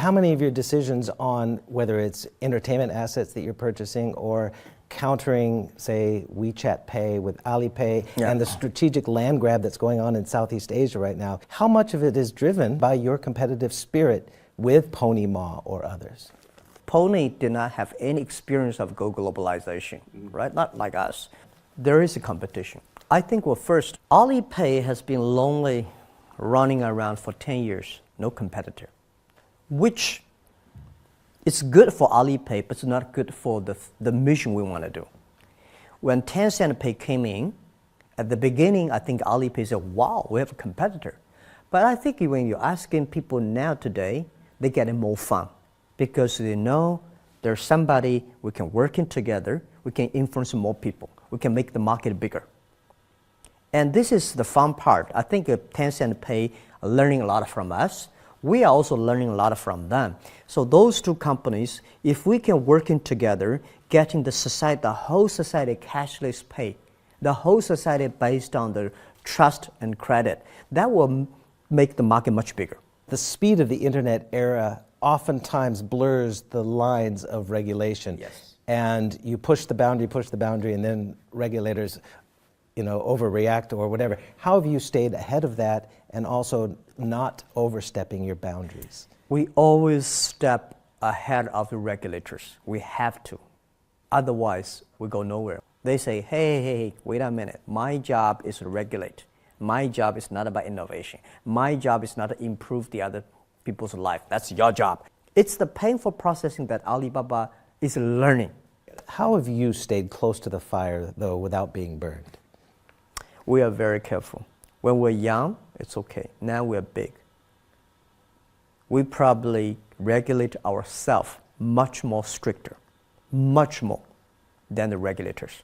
how many of your decisions on whether it's entertainment assets that you're purchasing or countering, say, WeChat Pay with Alipay and the strategic land grab that's going on in Southeast Asia right now, how much of it is driven by your competitive spirit with Pony Ma or others? Pony did not have any experience of globalization, right? Not like us. There is a competition. I think, well, first, Alipay has been lonely running around for 10 years, no competitor, which is good for Alipay, but it's not good for the mission we want to do. When Tencent Pay came in, at the beginning, I think Alipay said, wow, we have a competitor. But I think when you're asking people now today, they're getting more fun because they know there's somebody we can work in together, we can influence more people, we can make the market bigger. And this is the fun part. I think Tencent Pay are learning a lot from us. We are also learning a lot from them. So those two companies, if we can work in together, getting the whole society cashless pay, the whole society based on the trust and credit, that will make the market much bigger. The speed of the internet era oftentimes blurs the lines of regulation. Yes. And you push the boundary, and then regulators overreact or whatever. How have you stayed ahead of that and also not overstepping your boundaries? We always step ahead of the regulators. We have to. Otherwise, we go nowhere. They say, hey, wait a minute. My job is to regulate. My job is not about innovation. My job is not to improve the other people's life. That's your job. It's the painful processing that Alibaba is learning. How have you stayed close to the fire, though, without being burned? We are very careful. When we're young, it's okay. Now we're big. We probably regulate ourselves much more stricter, much more than the regulators.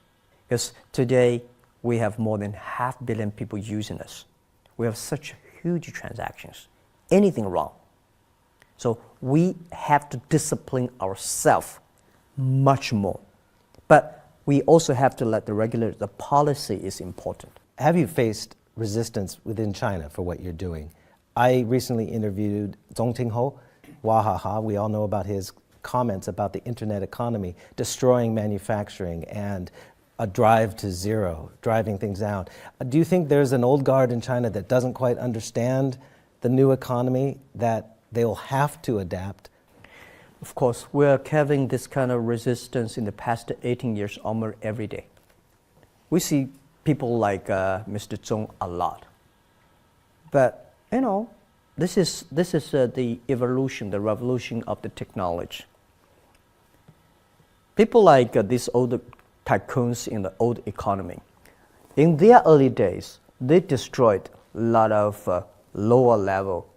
Because today, we have more than 500 million people using us. We have such huge transactions. Anything wrong. So we have to discipline ourselves much more. But we also have to let the regulator, the policy is important. Have you faced resistance within China for what you're doing? I recently interviewed Zhong Tingho, Wahaha. We all know about his comments about the internet economy, destroying manufacturing and a drive to zero, driving things down. Do you think there's an old guard in China that doesn't quite understand the new economy, that they'll have to adapt? Of course, we're having this kind of resistance in the past 18 years almost every day. We see people like Mr. Zhong a lot. But, this is the evolution, the revolution of the technology. People like these old tycoons in the old economy, in their early days, they destroyed a lot of lower level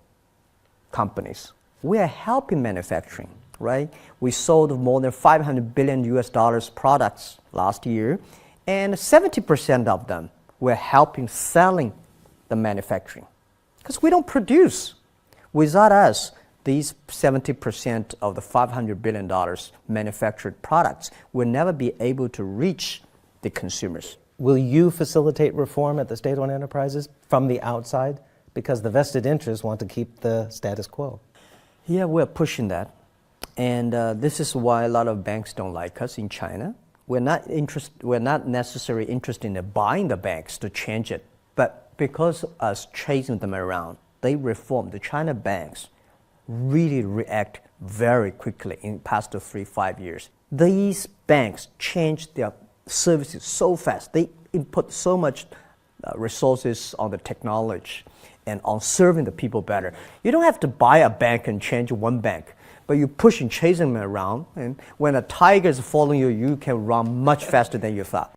companies. We are helping manufacturing, right? We sold more than $500 billion US products last year, and 70% of them were helping selling the manufacturing. Because we don't produce. Without us, these 70% of the $500 billion manufactured products will never be able to reach the consumers. Will you facilitate reform at the state-owned enterprises from the outside? Because the vested interests want to keep the status quo. Yeah, we're pushing that. And this is why a lot of banks don't like us in China. We're not necessarily interested in buying the banks to change it. But because of us chasing them around, they reform. The China banks really react very quickly in the past 3-5 years. These banks change their services so fast. They input so much resources on the technology and on serving the people better. You don't have to buy a bank and change one bank, but you push and chase them around, and when a tiger is following you, you can run much faster than you thought.